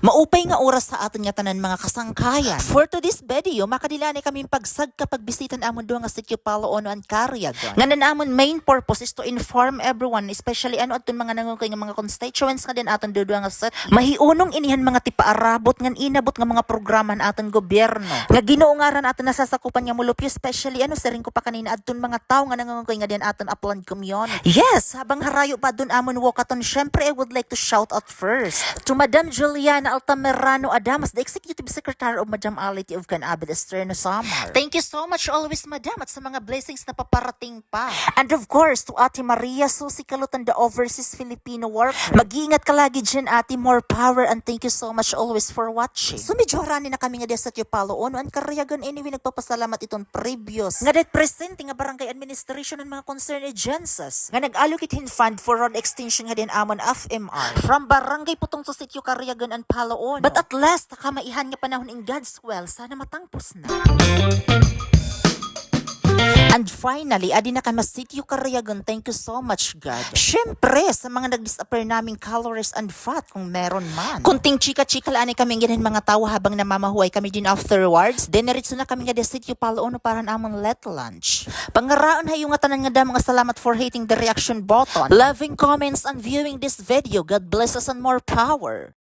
Maupay nga oras sa aton nga tanan mga kasangkayan. For today's video, makadilani kami pagsag kapag bisitan amon do nga sitio Palaono and Cariagon. Nga amon main purpose is to inform everyone, especially aton mga nangukoy nga mga constituents nga din aton do nga set. Mahiunong inihan mga tipaarabot ngan inabot nga mga programan aton gobyerno. Nga ginuungaran aton nasasakupan nga mulupyo, especially sering ko pa kanina aton mga tao nga nangukoy nga din aton upland community. Yes, habang harayo pa dun amon wakaton, syempre I would like to shout out first to Madam Juliana Altamirano Adamas, the Executive Secretary of Madam Ality of Canabel Esterno Samar. Thank you so much always, Madam, at sa mga blessings na paparating pa. And of course, to Ate Maria Susi Kalutan, the Overseas Filipino Worker. Mag-iingat ka lagi dyan, Ate. More power, and thank you so much always for watching. So medyo harani na kami nga sa Palaono and Cariagon. Anyway, nagpapasalamat itong previous nga det presenting nga barangay administration ng mga concerned agencies nga nag-allocate hin fund for road extension nga din amon FMR from barangay putong sa sitio Cariagon and Palaono. But at last, nakamaihan nga panahon in God's will, sana matangpos na. And finally, adi na kami sitio Cariagon. Thank you so much, God. Syempre, sa mga nag-disappear naming calories and fat, kung meron man. Kunting chika-chika laan kami ganyan mga tao habang namamahuay kami din afterwards. Dineritso na kami nga de sitio Palaono para namon let lunch. Pangaraon hayo nga tanan nga da, mga salamat for hitting the reaction button, loving comments, and viewing this video. God bless us and more power.